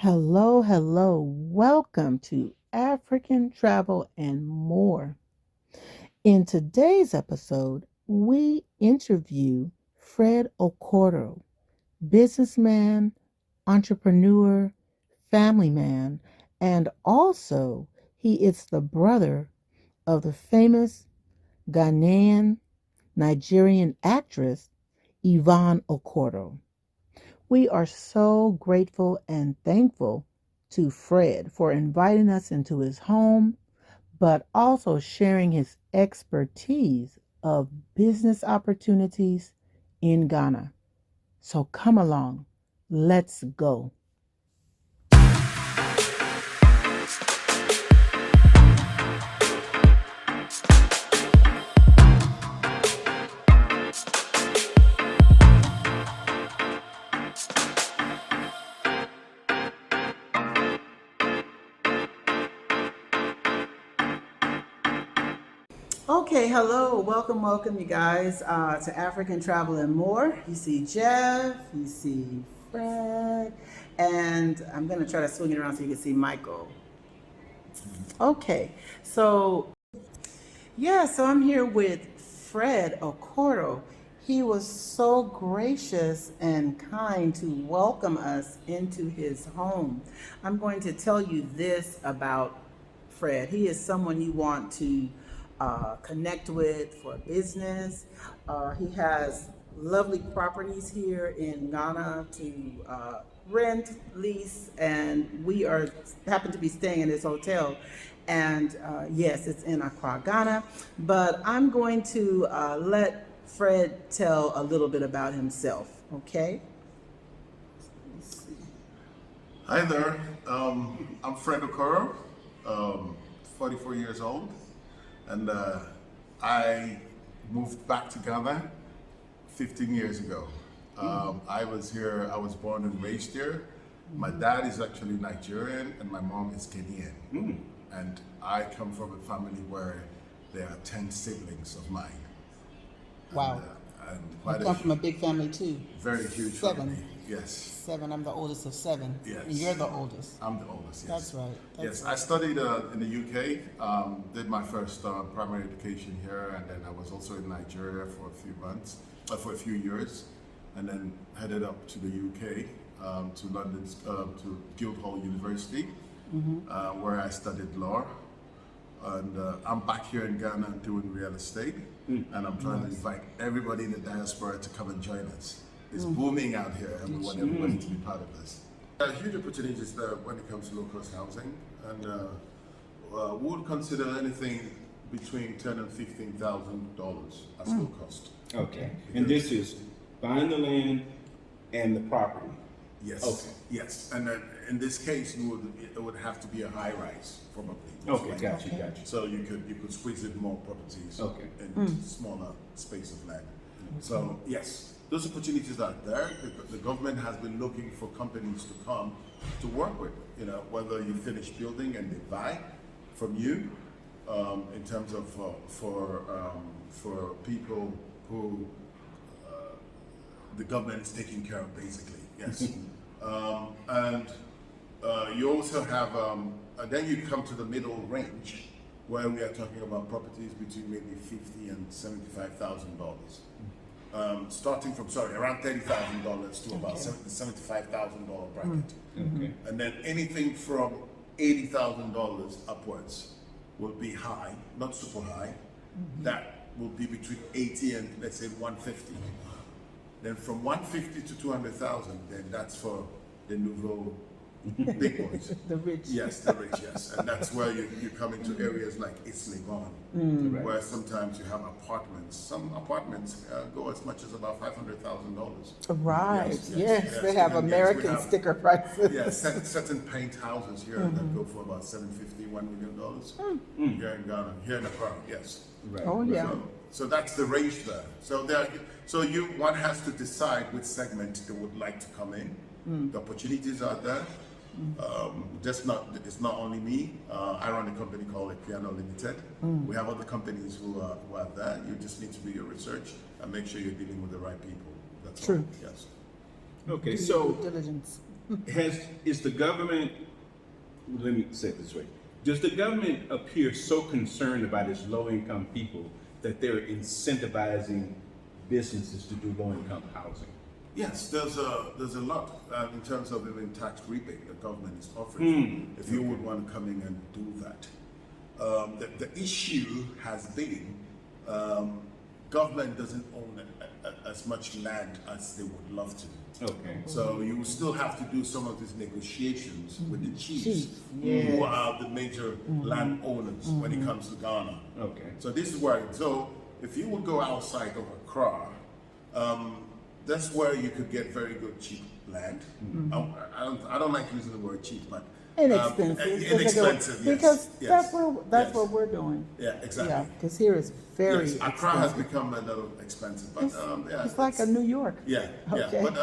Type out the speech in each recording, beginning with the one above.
Hello, hello. Welcome to African Travel and More. In today's episode, we interview Fred Okoro, businessman, entrepreneur, family man, and also he is the brother of the famous Ghanaian-Nigerian actress Yvonne Okoro. We are so grateful and thankful to Fred for inviting us into his home, but also sharing his expertise of business opportunities in Ghana. So come along, let's go. Okay, hello, welcome, you guys, to African Travel and More. You see Jeff, you see Fred, and I'm going to try to swing it around so you can see Michael. Okay, so I'm here with Fred Okoro. He was so gracious and kind to welcome us into his home. I'm going to tell you this about Fred. He is someone you want to connect with for business. He has lovely properties here in Ghana to rent, lease, and we are happen to be staying in this hotel. And yes, it's in Accra, Ghana. But I'm going to let Fred tell a little bit about himself. Okay. Hi there, I'm Fred Okoro, 44 years old, and I moved back to Ghana 15 years ago. I was born and raised here. My dad is actually Nigerian and my mom is Ghanaian. And I come from a family where there are 10 siblings of mine. Wow. And I come from a big family too. very huge Seven. family. Yes. Seven. I'm the oldest of seven. Yes. And you're the oldest. I'm the oldest, yes. That's right. Yes, I studied in the UK, did my first primary education here, and then I was also in Nigeria for a few months, for a few years, and then headed up to the UK, to London's, to Guildhall University, where I studied law. And I'm back here in Ghana doing real estate, and I'm trying to invite everybody in the diaspora to come and join us. It's booming out here, and we want everybody to be part of this. There are huge opportunities there when it comes to low-cost housing, and we would consider anything between $10,000 and $15,000 as low cost. Okay. And this is buying the land and the property. Yes. Okay. Yes, and then in this case, it would have to be a high rise, probably. Okay, gotcha. So you could squeeze in more properties Okay. in smaller space of land. So yes, those opportunities are there. The government has been looking for companies to come to work with. You know, whether you finish building and they buy from you, in terms of for people who the government is taking care of, basically. Yes. And you also have, then you come to the middle range, where we are talking about properties between maybe $50,000 and $75,000. Starting from, around $30,000 to about $75,000 bracket. Okay. And then anything from $80,000 upwards will be high, not super high. That will be between 80 and let's say 150. Then from 150 to 200,000, then that's for the nouveau big boys. The rich. Yes, the rich, yes. And that's where you come into areas like Islamic, where sometimes you have apartments. Some apartments go as much as about $500,000. Right. Yes, they have And American we have- sticker prices. Yeah, certain paint houses here that go for about $750, $1 million here in Ghana, here in Accra, yes. Right. Oh, yeah. So that's the range there. So one has to decide which segment they would like to come in. The opportunities are there. It's not only me. I run a company called Piano Limited. We have other companies who are there. You just need to do your research and make sure you're dealing with the right people. That's True. all. Yes. Okay, Do so due diligence. Is the government, let me say it this way, does the government appear so concerned about its low-income people that they're incentivizing businesses to do low-income housing? Yes, there's a lot in terms of even tax rebate the government is offering. If you would want to come in and do that, the issue has been government doesn't own as much land as they would love to. Okay. So you will still have to do some of these negotiations with the chiefs, Yes. who are the major landowners when it comes to Ghana. Okay. So this is where, so if you would go outside of Accra, that's where you could get very good cheap land. I don't like using the word cheap, but Inexpensive. inexpensive, yes. Because yes, that's yes. what we're doing. Yeah, exactly. Yeah, because here is very Yes, Accra has expensive. become a little expensive, but yeah, It's like a New York. yeah, Okay. yeah. But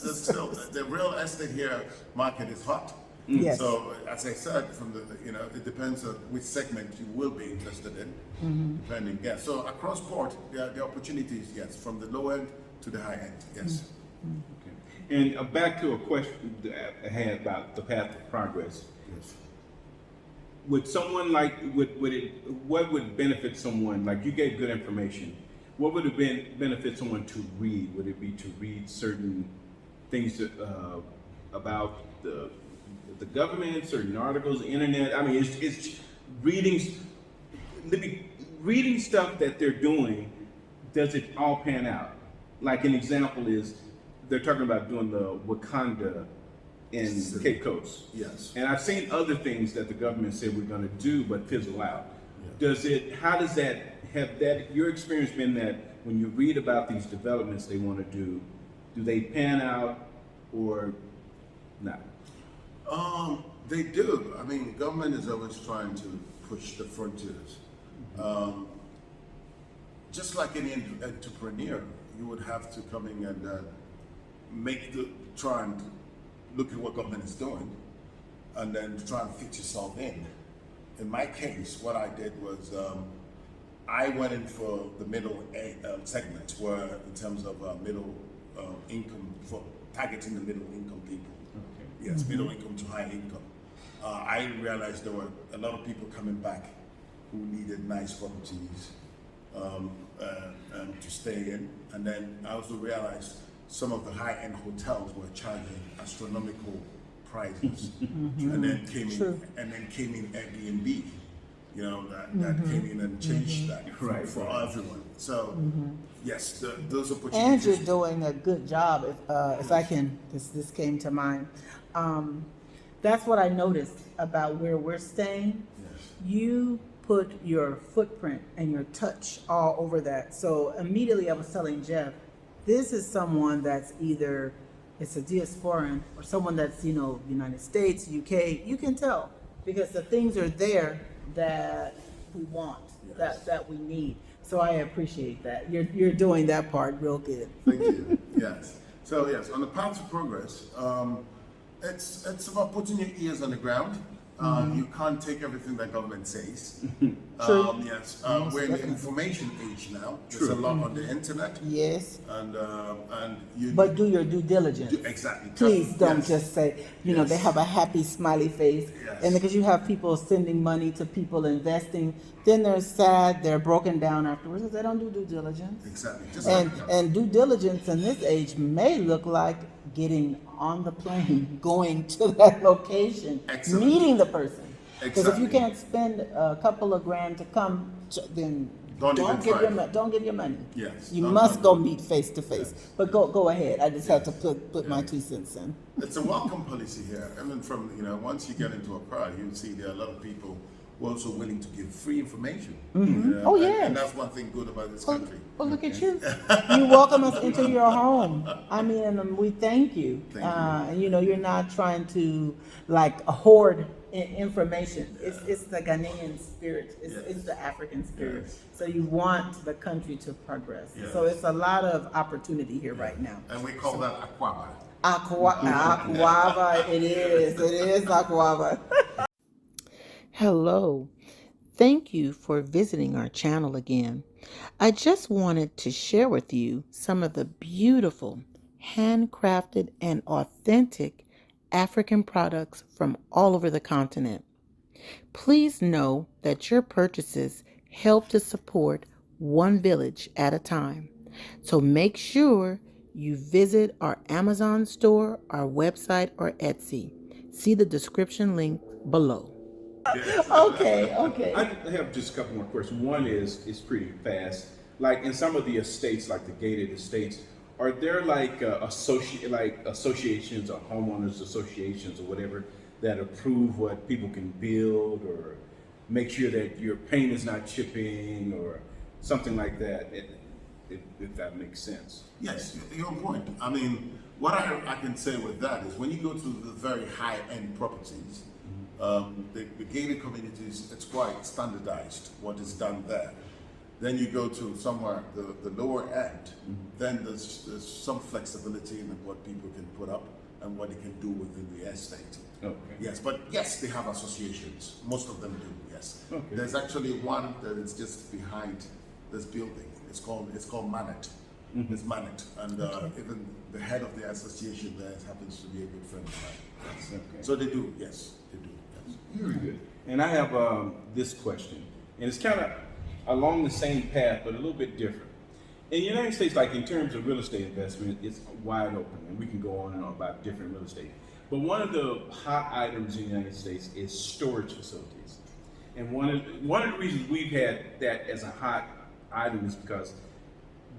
there's still the real estate here market is hot. Yes. So as I said, from the it depends on which segment you will be interested in, depending. Yeah. So across board, the opportunities, yes, from the low end to the high end, yes. Okay. And back to a question that I had about the path of progress. Yes. Would someone like, what would benefit someone, like you gave good information, what would it benefit someone to read? Would it be to read certain things that, about the government, certain articles, the internet? I mean, it's reading stuff that they're doing, does it all pan out? Like an example is, they're talking about doing the Wakanda in Cape Coast. Yes. And I've seen other things that the government said we're gonna do, but fizzle out. How does your experience been that when you read about these developments they wanna do they pan out or not? They do. I mean, government is always trying to push the frontiers. Just like any entrepreneur, you would have to come in and try and look at what government is doing, and then try and fit yourself in. In my case, what I did was I went in for the middle segment, where in terms of middle income, for targeting the middle income people. Okay. Yes, middle income to high income. I realized there were a lot of people coming back who needed nice properties to stay in, and then I also realized some of the high-end hotels were charging astronomical prices, and then came in Airbnb, that came in and changed that for everyone. So yes, those opportunities. And you're doing a good job. If I can, this came to mind. That's what I noticed about where we're staying. Yes. You put your footprint and your touch all over that. So immediately I was telling Jeff, this is someone that's either it's a diasporan or someone that's United States, UK. You can tell because the things are there that we want, that we need. So I appreciate that. You're doing that part real good. Thank you. Yes. So yes, on the path to progress, it's about putting your ears on the ground. You can't take everything that government says. True. Yes, we're in the information age now. There's a lot on the internet, Yes. and you. But do your due diligence. Exactly. Please don't Yes. just say, they Yes. have a happy smiley face. Yes. And because you have people sending money to people investing, then they're sad, they're broken down afterwards because they don't do due diligence. Exactly. Just And due diligence in this age may look like getting on the plane, going to that location, Excellent. meeting the person. Because if you Exactly. can't spend a couple of grand to come, then Don't even give try. don't give your money. Yes. You Don't- must don't go do it. meet face to face. But go ahead. I just have to put my 2 cents in. It's a welcome policy here. I mean, from once you get into a crowd, you see there are a lot of people who are also willing to give free information. Oh, yes. And that's one thing good about this country. Well, look at you. You welcome us into your home. I mean, we thank you. Thank you. And you're not trying to hoard information. It's the Ghanaian spirit. It's the African spirit. Yes. So you want the country to progress. Yes. So it's a lot of opportunity here right now. And we call that akwaaba. Akwaaba, it is akwaaba. Hello. Thank you for visiting our channel again. I just wanted to share with you some of the beautiful, handcrafted, and authentic African products from all over the continent. Please know that your purchases help to support one village at a time. So make sure you visit our Amazon store, our website, or Etsy. See the description link below. Okay, okay. I have just a couple more questions. One is pretty fast. Like in some of the estates, like the gated estates, are there like associations or homeowners associations or whatever that approve what people can build or make sure that your paint is not chipping or something like that? If that makes sense. Yes, you're on point. I mean, what I can say with that is when you go to the very high-end properties, the gated communities, it's quite standardized what is done there. Then you go to somewhere, the lower end, then there's some flexibility in what people can put up and what they can do within the estate. Okay. Yes, but yes, they have associations. Most of them do, yes. Okay. There's actually one that is just behind this building. It's called Manet. It's Manet. And even the head of the association there happens to be a good friend of mine. Yes. Okay. So they do, yes, they do. Yes. Very good. And I have this question, and it's kind of along the same path, but a little bit different. In the United States, like in terms of real estate investment, it's wide open, and we can go on and on about different real estate. But one of the hot items in the United States is storage facilities. And one of the reasons we've had that as a hot item is because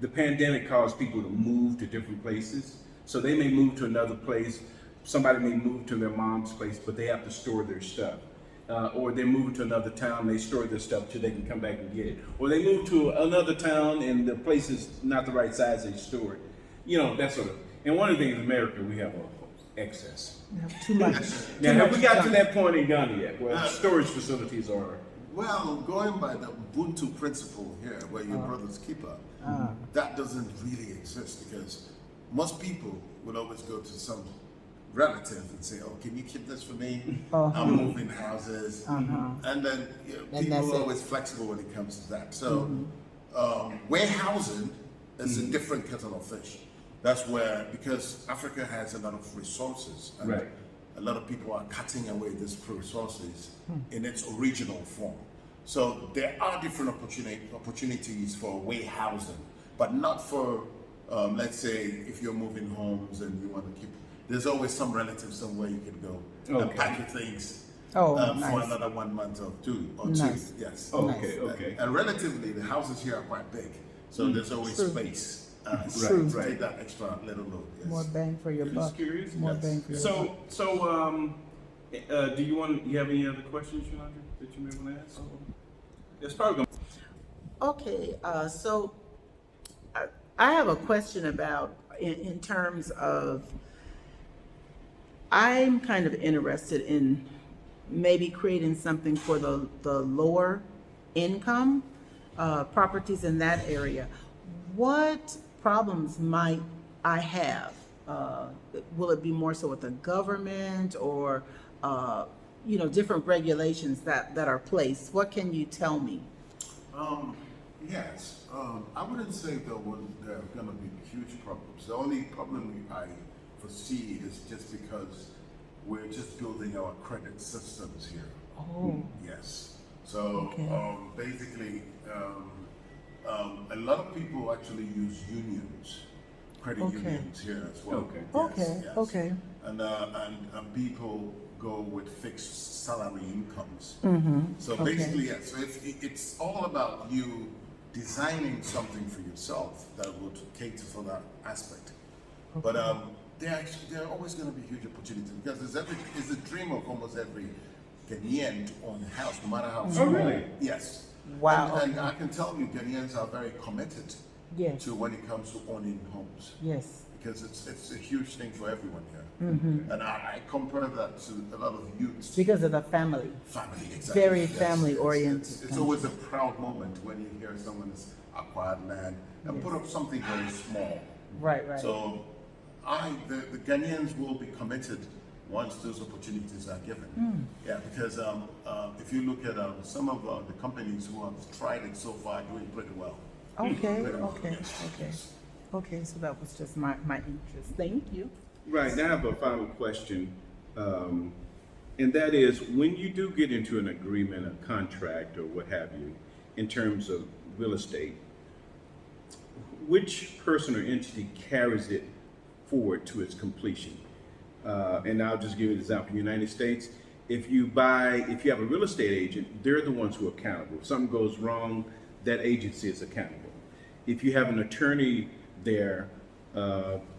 the pandemic caused people to move to different places. So they may move to another place. Somebody may move to their mom's place, but they have to store their stuff. Or they're moving to another town, they store their stuff till they can come back and get it. Or they move to another town and the place is not the right size, they store it. You know, that sort of. And one of the things in America, we have excess. Too much. Now, have we got to that point in Ghana yet, where storage facilities are? Well, going by the Ubuntu principle here, where your brother's keeper, that doesn't really exist because most people will always go to some relative and say, "Oh, can you keep this for me? I'm moving houses," and then people are always flexible when it comes to that. So, warehousing is a different kettle of fish. That's where, because Africa has a lot of resources, and Right. a lot of people are cutting away these resources in its original form. So there are different opportunities for warehousing, but not for, let's say, if you're moving homes and you want to keep. There's always some relative somewhere you can go and Okay. pack your things Oh, for nice. another 1 month or two. Nice. Yes. Oh, okay, okay. And relatively, the houses here are quite big, so there's always True. space. True. To take that extra little load. Yes. More bang for your Just buck. curious. More Yes. bang for your buck. So, do you have any other questions, Yolanda, that you may want to ask? It's probably going Okay, so I have a question about in terms of, I'm kind of interested in maybe creating something for the lower income properties in that area. What problems might I have? Will it be more so with the government or, different regulations that are placed? What can you tell me? Yes. I wouldn't say there are going to be huge problems. The only problem I foresee is just because we're just building our credit systems here. Oh, Yes. So Okay. basically, a lot of people actually use unions, credit Okay. unions here as well. Okay. Okay, okay. And people go with fixed salary incomes. So Okay. basically, yeah. So it's all about you designing something for yourself that would cater for that aspect. But there are always going to be huge opportunities because it's a dream of almost every Ghanaian to own a house, no matter how small. really? Yes. Wow. And I can tell you, Ghanaians are very committed Yes. to when it comes to owning homes Yes. because it's a huge thing for everyone here. And I compare that to a lot of youths. Because of the family. Family, exactly. Very Yes, family-oriented It's always a proud moment when you hear someone has acquired land and put up something very small. Right, right. So the Ghanaians will be committed once those opportunities are given. Yeah, because if you look at some of the companies who have tried it so far, doing pretty well. Okay, Pretty well, okay, yes, okay. yes. Okay, so that was just my interest. Thank you. Right, now I have a final question. And that is when you do get into an agreement, a contract, or what have you, in terms of real estate, which person or entity carries it forward to its completion? And I'll just give you an example. In the United States, if you have a real estate agent, they're the ones who are accountable. If something goes wrong, that agency is accountable. If you have an attorney there,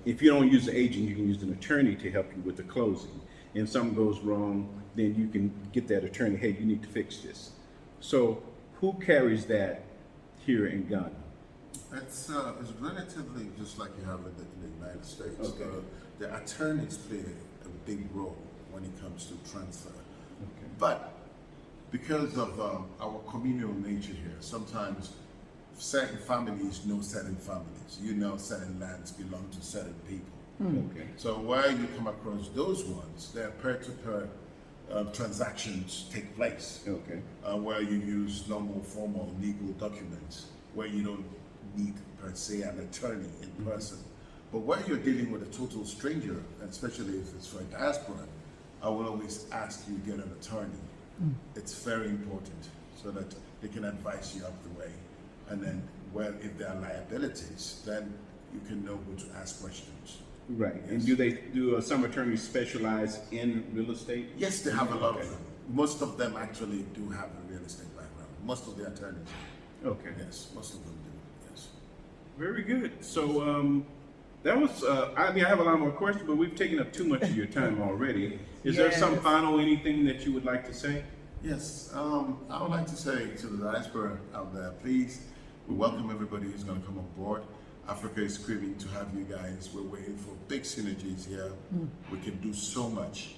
if you don't use the agent, you can use an attorney to help you with the closing. And if something goes wrong, then you can get that attorney, hey, you need to fix this. So who carries that here in Ghana? It's relatively just like you have in the United States. Okay. The attorneys play a big role when it comes to transfer. Okay. But because of our communal nature here, sometimes certain families know certain families. You know certain lands belong to certain people. Okay. So where you come across those ones, their peer-to-peer transactions take place. Okay. Where you use normal formal legal documents, where you don't need per se an attorney in person. But where you're dealing with a total stranger, especially if it's for a diaspora, I will always ask you to get an attorney. It's very important so that they can advise you up the way. And then, well, if there are liabilities, then you can know who to ask questions. Right. Yes. And do some attorneys specialize in real estate? Yes, they have a lot Okay. of them. Most of them actually do have a real estate background. Most of the attorneys. Okay. Yes, most of them do. Yes. Very good. So that was, I mean, I have a lot more questions, but we've taken up too much of your time already. Is there some Yes. final anything that you would like to say? Yes, I would like to say to the diaspora out there, please, we welcome everybody who's going to come on board. Africa is craving to have you guys. We're waiting for big synergies here. We can do so much.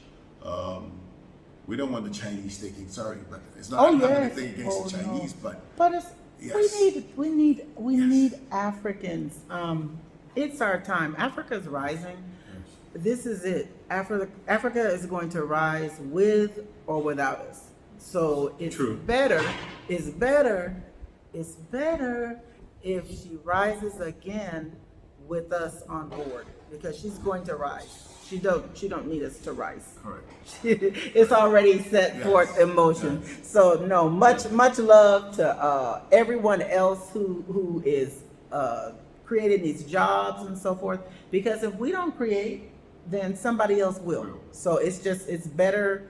We don't want the Chinese taking, sorry, but it's not Oh, I don't have yes. anything against Oh, the no. Chinese, but But Yes. we need Yes. Africans. It's our time. Africa's rising. This is it. Africa is going to rise with or without us. So it's True. better. It's better if she rises again with us on board, because she's going to rise. She don't need us to rise. correct. It's already set Yes. forth in motion. Yes. So no, much love to everyone else who is creating these jobs and so forth. Because if we don't create, then somebody else will. So it's better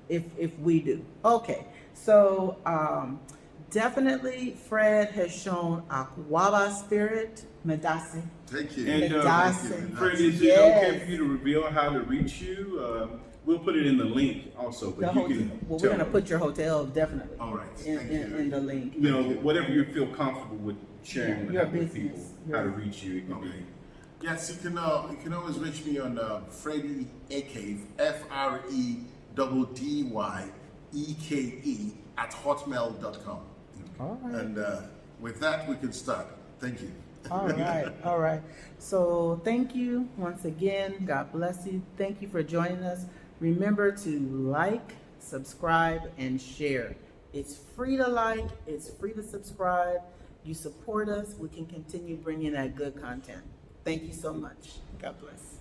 if we do. Okay, so definitely Fred has shown akwaaba spirit, medasi. Thank you. And Medasi. Thank you. Fred, is it Yes. okay for you to reveal how to reach you? We'll put it in the link also, The but you hotel. can Well, we're tell gonna them. put your hotel definitely All right, in, thank in, you. in the link. You know, whatever you feel comfortable with sharing with Your with people, business. how to Yeah. reach you. It can be. Okay. Yes, you can always reach me on Freddie Akave, FREDDYEKE @hotmail.com. All right. And with that, we can start. Thank you. All right, all right. So thank you once again. God bless you. Thank you for joining us. Remember to like, subscribe, and share. It's free to like, it's free to subscribe. You support us, we can continue bringing that good content. Thank you so much. God bless.